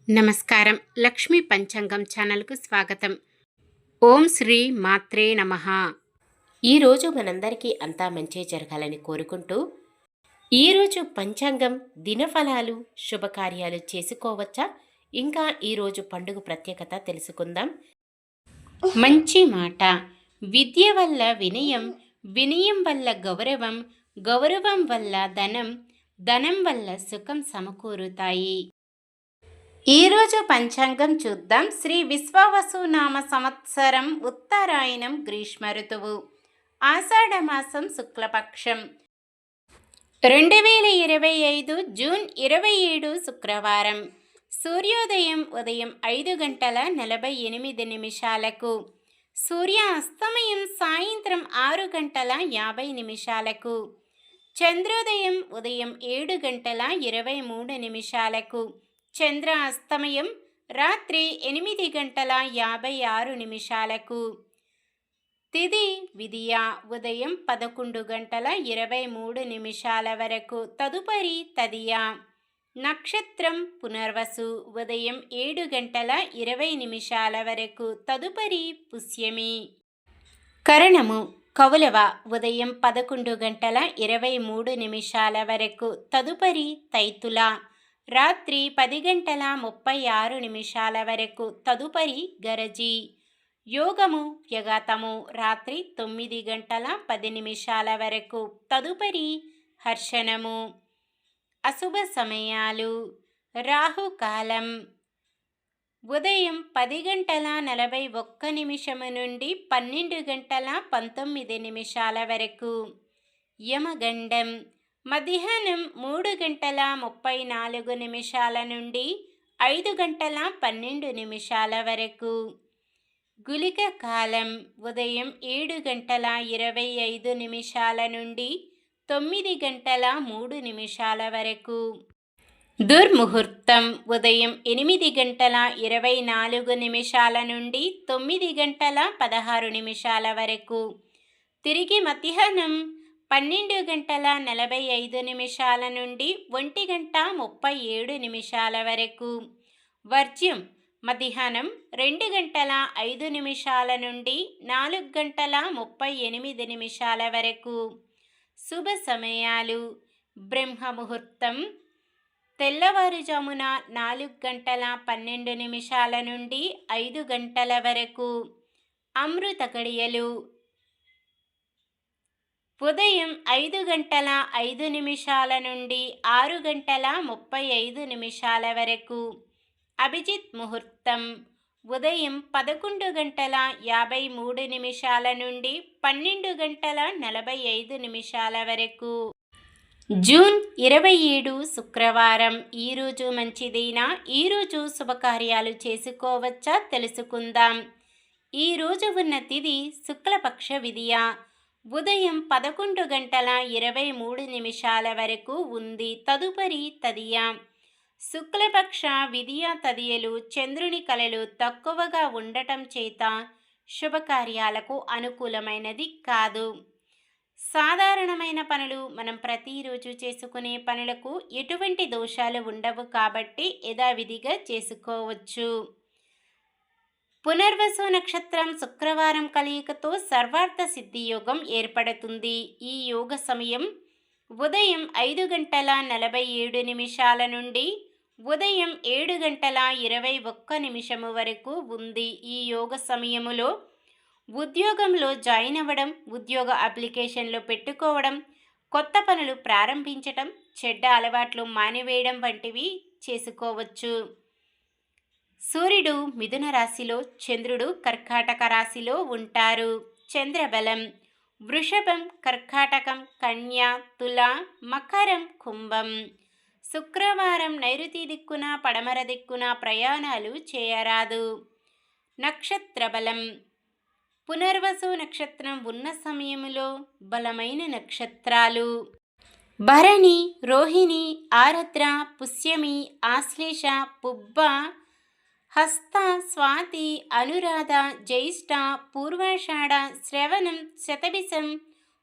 నమస్కారం. లక్ష్మీ పంచాంగం ఛానల్కు స్వాగతం. ఓం శ్రీ మాత్రే నమః. ఈరోజు మనందరికీ అంతా మంచి జరగాలని కోరుకుంటూ, ఈరోజు పంచాంగం దినఫలాలు శుభకార్యాలు చేసుకోవచ్చా, ఇంకా ఈరోజు పండుగ ప్రత్యేకత తెలుసుకుందాం. మంచి మాట. విద్య వల్ల వినయం, వినయం వల్ల గౌరవం, గౌరవం వల్ల ధనం, ధనం వల్ల సుఖం సమకూరుతాయి. ఈరోజు పంచాంగం చూద్దాం. శ్రీ విశ్వావసునామ సంవత్సరం ఉత్తరాయణం గ్రీష్మ ఋతువు ఆషాఢమాసం శుక్లపక్షం 2025 జూన్ 27 శుక్రవారం. సూర్యోదయం ఉదయం 5:48 సూర్యాస్తమయం సాయంత్రం 6:50 చంద్రోదయం ఉదయం 7:23 చంద్రాస్తమయం రాత్రి 8:56 తిథి విదియ ఉదయం 11:23 వరకు, తదుపరి తదియ. నక్షత్రం పునర్వసు ఉదయం 7:20 వరకు, తదుపరి పుష్యమి. కరణము కౌలవ ఉదయం 11:23 వరకు, తదుపరి తైతుల. రాత్రి 10:36 వరకు, తదుపరి గరజి. యోగము యగాతము రాత్రి 9:10 వరకు, తదుపరి హర్షణము. అశుభ సమయాలు రాహుకాలం ఉదయం 10:41 నుండి 12:19 వరకు. యమగండం మధ్యాహ్నం 3:34 నుండి 5:12 వరకు. గుళిక కాలం ఉదయం 7:25 నుండి 9:03 వరకు. దుర్ముహూర్తం ఉదయం 8:24 నుండి 9:16 వరకు. తిరిగి మధ్యాహ్నం 12:45 నుండి 1:37 వరకు. వర్జ్యం మధ్యాహ్నం 2:05 నుండి 4:38 వరకు. శుభ సమయాలు బ్రహ్మముహూర్తం తెల్లవారుజామున 4:12 నుండి 5 గంటల వరకు. అమృత గడియలు ఉదయం 5:05 నుండి 6:35 వరకు. అభిజిత్ ముహూర్తం ఉదయం 11:53 నుండి 12:45 వరకు. జూన్ 27 శుక్రవారం. ఈరోజు మంచిదేనా? ఈరోజు శుభకార్యాలు చేసుకోవచ్చా తెలుసుకుందాం. ఈరోజు ఉన్న తిథి శుక్లపక్ష విదియ ఉదయం 11:23 వరకు ఉంది, తదుపరి తదియ. శుక్లపక్ష విదియ తదియలు చంద్రుని కళలు తక్కువగా ఉండటం చేత శుభకార్యాలకు అనుకూలమైనది కాదు. సాధారణమైన పనులు మనం ప్రతిరోజు చేసుకునే పనులకు ఎటువంటి దోషాలు ఉండవు కాబట్టి యథావిధిగా చేసుకోవచ్చు. పునర్వసు నక్షత్రం శుక్రవారం కలయికతో సర్వార్థ సిద్ధి యోగం ఏర్పడుతుంది. ఈ యోగ సమయం ఉదయం 5:47 నుండి ఉదయం 7:21 వరకు ఉంది. ఈ యోగ సమయములో ఉద్యోగంలో జాయిన్ అవ్వడం, ఉద్యోగ అప్లికేషన్లు పెట్టుకోవడం, కొత్త పనులు ప్రారంభించడం, చెడ్డ అలవాట్లు మానివేయడం వంటివి చేసుకోవచ్చు. సూర్యుడు మిథున రాశిలో, చంద్రుడు కర్కాటక రాశిలో ఉంటారు. చంద్రబలం వృషభం, కర్కాటకం, కన్య, తుల, మకరం, కుంభం. శుక్రవారం నైరుతి దిక్కున, పడమర దిక్కున ప్రయాణాలు చేయరాదు. నక్షత్ర బలం పునర్వసు నక్షత్రం ఉన్న సమయంలో బలమైన నక్షత్రాలు భరణి, రోహిణి, ఆరద్ర, పుష్యమి, ఆశ్లేష, పుబ్బ, హస్త, స్వాతి, అనురాధ, జ్యేష్ఠ, పూర్వాషాఢ, శ్రవణం, శతభిషం,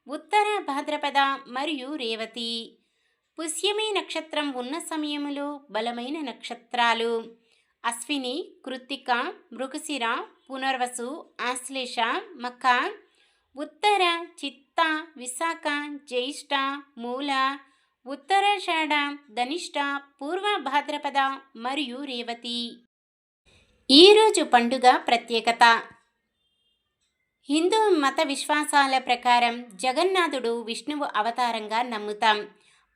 ఉత్తర భాద్రపద మరియు రేవతి. పుష్యమి నక్షత్రం ఉన్న సమయములో బలమైన నక్షత్రాలు అశ్విని, కృత్తిక, మృగశిర, పునర్వసు, ఆశ్లేష, మఖ, ఉత్తర, చిత్త, విశాఖ, జ్యేష్ఠ, మూల, ఉత్తరాషాఢ, ధనిష్ట, పూర్వ భాద్రపద మరియు రేవతి. ఈరోజు పండుగ ప్రత్యేకత. హిందూ మత విశ్వాసాల ప్రకారం జగన్నాథుడు విష్ణువు అవతారంగా నమ్ముతాం.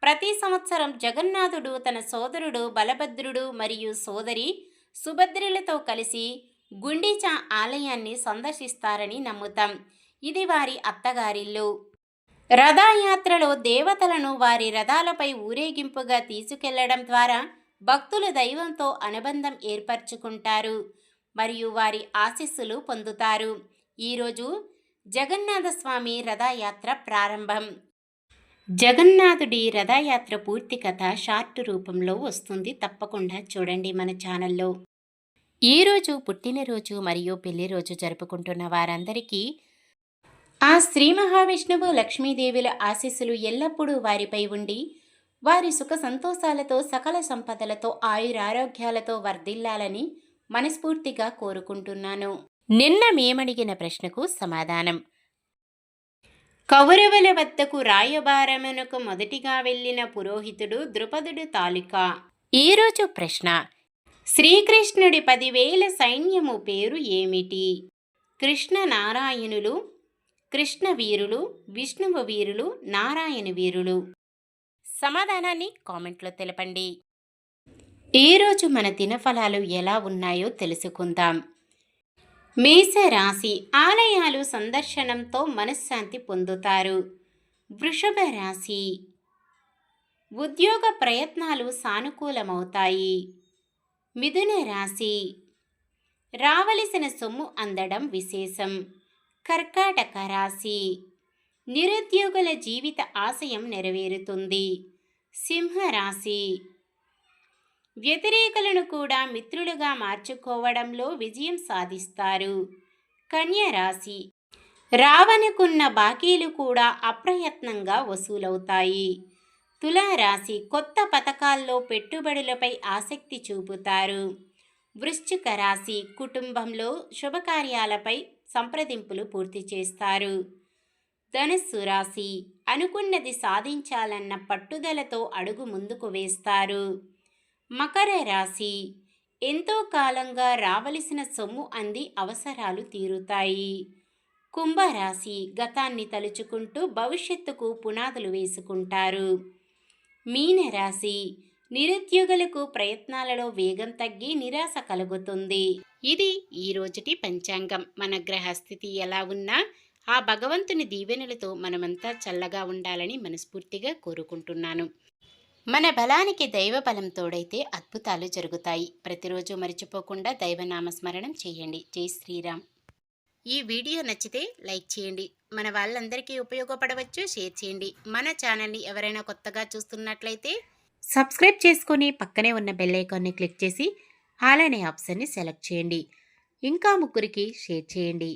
ప్రతి సంవత్సరం జగన్నాథుడు తన సోదరుడు బలభద్రుడు మరియు సోదరి సుభద్రలతో కలిసి గుండీచా ఆలయాన్ని సందర్శిస్తారని నమ్ముతాం. ఇది వారి అత్తగారిల్లు. రథయాత్రలో దేవతలను వారి రథాలపై ఊరేగింపుగా తీసుకెళ్లడం ద్వారా భక్తులు దైవంతో అనుబంధం ఏర్పరచుకుంటారు మరియు వారి ఆశీస్సులు పొందుతారు. ఈరోజు జగన్నాథ స్వామి రథయాత్ర ప్రారంభం. జగన్నాథుడి రథయాత్ర పూర్తి కథ షార్ట్ రూపంలో వస్తుంది, తప్పకుండా చూడండి మన ఛానల్లో. ఈరోజు పుట్టినరోజు మరియు పెళ్లి రోజు జరుపుకుంటున్న వారందరికీ ఆ శ్రీ మహావిష్ణువు లక్ష్మీదేవుల ఆశీస్సులు ఎల్లప్పుడూ వారిపై ఉండి వారి సుఖ సంతోషాలతో సకల సంపదలతో ఆయురారోగ్యాలతో వర్ధిల్లాలని మనస్ఫూర్తిగా కోరుకుంటున్నాను. నిన్న మేమడిగిన ప్రశ్నకు సమాధానం. కౌరవుల వద్దకు రాయబారమునకు మొదటిగా వెళ్ళిన పురోహితుడు ద్రుపదుడు తాలూక. ఈరోజు ప్రశ్న. శ్రీకృష్ణుడి 10,000 సైన్యము పేరు ఏమిటి? కృష్ణ నారాయణులు, కృష్ణ వీరులు, విష్ణువు వీరులు, నారాయణ వీరులు. సమాధానాన్ని కామెంట్లో తెలపండి. ఈరోజు మన దినఫలాలు ఎలా ఉన్నాయో తెలుసుకుందాం. మేషరాశి, ఆలయాలు సందర్శనంతో మనశ్శాంతి పొందుతారు. వృషభ రాశి, ఉద్యోగ ప్రయత్నాలు సానుకూలమవుతాయి. మిథున రాశి, రావలసిన సొమ్ము అందడం విశేషం. కర్కాటక రాశి, నిరుద్యోగుల జీవిత ఆశయం నెరవేరుతుంది. సింహరాశి, వ్యతిరేకులను కూడా మిత్రులుగా మార్చుకోవడంలో విజయం సాధిస్తారు. కన్య రాశి, రావనుకున్న బాకీలు కూడా అప్రయత్నంగా వసూలవుతాయి. తులారాశి, కొత్త పథకాల్లో పెట్టుబడులపై ఆసక్తి చూపుతారు. వృశ్చిక రాశి, కుటుంబంలో శుభకార్యాలపై సంప్రదింపులు పూర్తి చేస్తారు. ధనుస్సు రాశి, అనుకున్నది సాధించాలన్న పట్టుదలతో అడుగు ముందుకు వేస్తారు. మకర రాశి, ఎంతో కాలంగా రావలసిన సొమ్ము అంది అవసరాలు తీరుతాయి. కుంభరాశి, గతాన్ని తలుచుకుంటూ భవిష్యత్తుకు పునాదులు వేసుకుంటారు. మీనరాశి, నిరుద్యోగులకు ప్రయత్నాలలో వేగం తగ్గి నిరాశ కలుగుతుంది. ఇది ఈ రోజుటి పంచాంగం. మన గ్రహస్థితి ఎలా ఉన్నా ఆ భగవంతుని దీవెనలతో మనమంతా చల్లగా ఉండాలని మనస్ఫూర్తిగా కోరుకుంటున్నాను. మన బలానికి దైవ బలం తోడైతే అద్భుతాలు జరుగుతాయి. ప్రతిరోజు మర్చిపోకుండా దైవనామస్మరణం చేయండి. జై శ్రీరామ్. ఈ వీడియో నచ్చితే లైక్ చేయండి. మన వాళ్ళందరికీ ఉపయోగపడవచ్చు, షేర్ చేయండి. మన ఛానల్ని ఎవరైనా కొత్తగా చూస్తున్నట్లయితే సబ్స్క్రైబ్ చేసుకొని పక్కనే ఉన్న బెల్ ఐకాన్ని క్లిక్ చేసి ఆల్ అనే ఆప్షన్ని సెలెక్ట్ చేయండి. ఇంకా ముగ్గురికి షేర్ చేయండి.